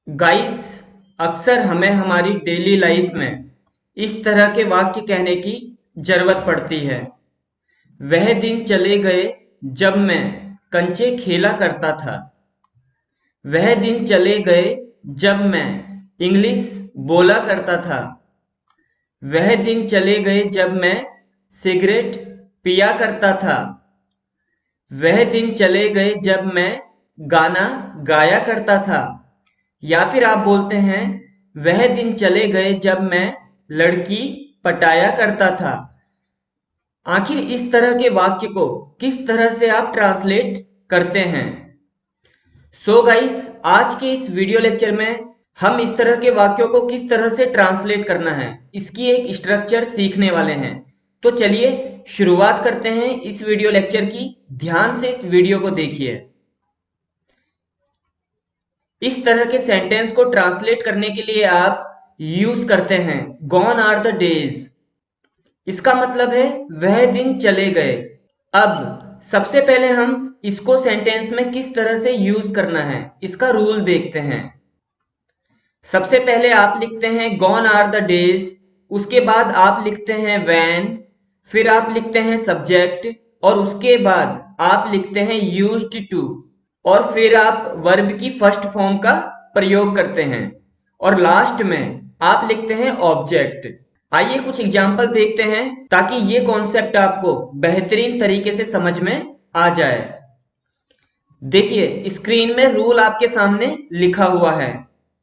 Guys, अक्सर हमें हमारी डेली लाइफ में इस तरह के वाक्य कहने की जरूरत पड़ती है। वह दिन चले गए जब मैं कंचे खेला करता था। वह दिन चले गए जब मैं इंग्लिश बोला करता था। वह दिन चले गए जब मैं सिगरेट पिया करता था। वह दिन चले गए जब मैं गाना गाया करता था। या फिर आप बोलते हैं, वह दिन चले गए जब मैं लड़की पटाया करता था। आखिर इस तरह के वाक्य को किस तरह से आप ट्रांसलेट करते हैं? सो गाइस, आज के इस वीडियो लेक्चर में हम इस तरह के वाक्यों को किस तरह से ट्रांसलेट करना है, इसकी एक स्ट्रक्चर सीखने वाले हैं। तो चलिए शुरुआत करते हैं इस वीडियो लेक्चर की। ध्यान से इस वीडियो को देखिए। इस तरह के सेंटेंस को ट्रांसलेट करने के लिए आप यूज करते हैं गॉन आर द डेज। इसका मतलब है वह दिन चले गए। अब सबसे पहले हम इसको सेंटेंस में किस तरह से यूज करना है, इसका रूल देखते हैं। सबसे पहले आप लिखते हैं गॉन आर द डेज, उसके बाद आप लिखते हैं व्हेन, फिर आप लिखते हैं सब्जेक्ट, और उसके बाद आप लिखते हैं यूज्ड टू, और फिर आप वर्ब की फर्स्ट फॉर्म का प्रयोग करते हैं, और लास्ट में आप लिखते हैं ऑब्जेक्ट। आइए कुछ एग्जाम्पल देखते हैं ताकि ये कॉन्सेप्ट आपको बेहतरीन तरीके से समझ में आ जाए। देखिए स्क्रीन में रूल आपके सामने लिखा हुआ है।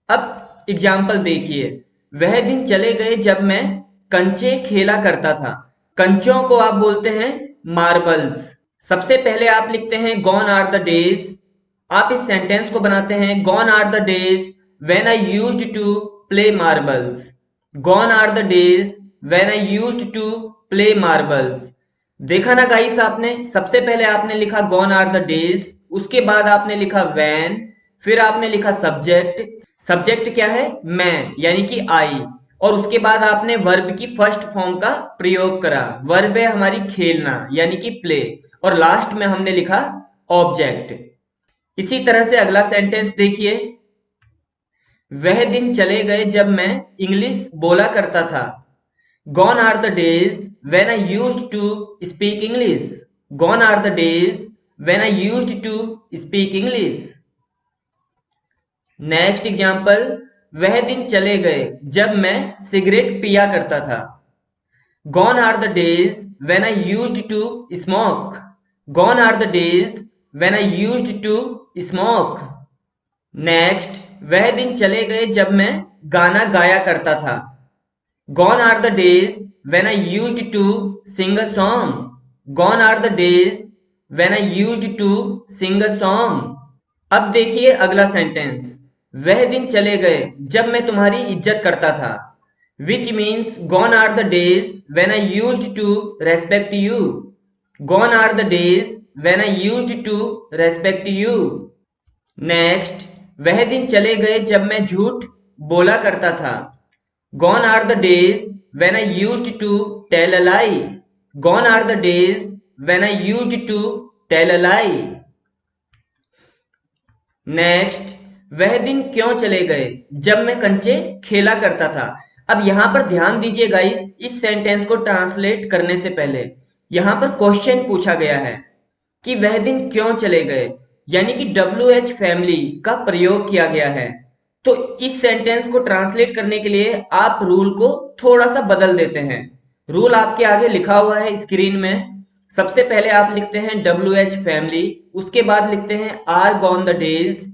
अब एग्जाम्पल देखिए। वह दिन चले गए जब मैं कंचे खेला करता था। कंचों को आप बोलते हैं मार्बल्स। सबसे पहले आप लिखते हैं गॉन आर द डेज। आप इस सेंटेंस को बनाते हैं gone are the days when I used to play marbles. Gone are the days when I used to play marbles. देखा ना गाइस, आपने सबसे पहले आपने लिखा गॉन आर द डेज, उसके बाद आपने लिखा व्हेन, फिर आपने लिखा सब्जेक्ट। सब्जेक्ट क्या है? मैं, यानी कि आई, और उसके बाद आपने वर्ब की फर्स्ट फॉर्म का प्रयोग करा। वर्ब है हमारी खेलना, यानी कि प्ले, और लास्ट में हमने लिखा ऑब्जेक्ट। इसी तरह से अगला सेंटेंस देखिए। वह दिन चले गए जब मैं इंग्लिश बोला करता था। Gone are the days when I used to speak English. Gone are the days when I used to speak English. Next example. वह दिन चले गए जब मैं सिगरेट पिया करता था। Gone are the days when I used to smoke. Gone are the days when I used to smoke. Next. वह दिन चले गए जब मैं गाना गाया करता था। Gone are the days when I used to sing a song. Gone are the days when I used to sing a song. अब देखिए अगला सेंटेंस। वह दिन चले गए जब मैं तुम्हारी इज्जत करता था। Which means gone are the days when I used to respect you. Gone are the days when I used to respect you. Next. वह दिन चले गए जब मैं झूठ बोला करता था। Gone are the days when I used to tell a lie. Gone are the days when I used to tell a lie. Next. वह दिन क्यों चले गए जब मैं कंचे खेला करता था। अब यहां पर ध्यान दीजिए गाइस, इस सेंटेंस को ट्रांसलेट करने से पहले यहां पर क्वेश्चन पूछा गया है कि वह दिन क्यों चले गए, यानी कि WH फैमिली का प्रयोग किया गया है। तो इस सेंटेंस को ट्रांसलेट करने के लिए आप रूल को थोड़ा सा बदल देते हैं। रूल आपके आगे लिखा हुआ है स्क्रीन में। सबसे पहले आप लिखते हैं WH फैमिली, उसके बाद लिखते हैं आर गॉन द डेज,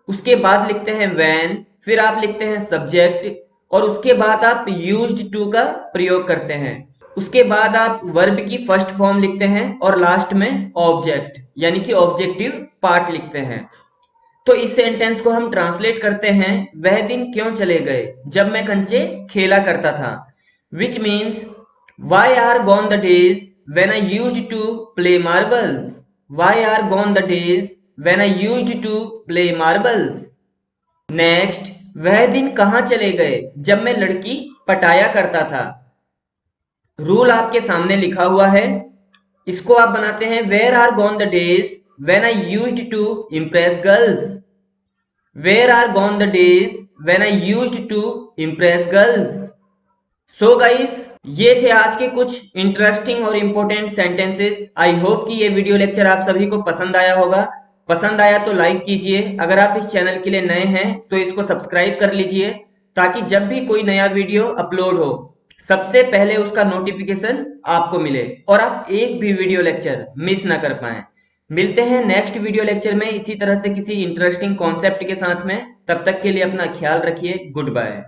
उसके बाद लिखते हैं व्हेन, फिर आप लिखते हैं सब्जेक्ट, और उसके बाद आप यूज्ड टू का प्रयोग करते हैं। उसके बाद आप वर्ब की फर्स्ट फॉर्म लिखते हैं और लास्ट में ऑब्जेक्ट, यानी कि ऑब्जेक्टिव पार्ट लिखते हैं। तो इस सेंटेंस को हम ट्रांसलेट करते हैं। वह दिन क्यों चले गए जब मैं कंचे खेला करता था। Which means why are gone the days when I used to play marbles. Why are gone the days when I used to play marbles. Next. वह दिन कहां चले गए जब मैं लड़की पटाया करता था। रूल आपके सामने लिखा हुआ है, इसको आप बनाते हैं where are gone the days when I used to impress girls. Where are gone the days when I used to impress girls? So guys, ये थे आज के कुछ इंटरेस्टिंग और इम्पोर्टेंट सेंटेंसेस। आई होप कि ये वीडियो लेक्चर आप सभी को पसंद आया होगा। पसंद आया तो लाइक कीजिए। अगर आप इस चैनल के लिए नए हैं तो इसको सब्सक्राइब कर लीजिए, ताकि जब भी कोई नया वीडियो अपलोड हो सबसे पहले उसका नोटिफिकेशन आपको मिले और आप एक भी वीडियो लेक्चर मिस ना कर पाए। मिलते हैं नेक्स्ट वीडियो लेक्चर में इसी तरह से किसी इंटरेस्टिंग कॉन्सेप्ट के साथ में। तब तक के लिए अपना ख्याल रखिए। Good bye.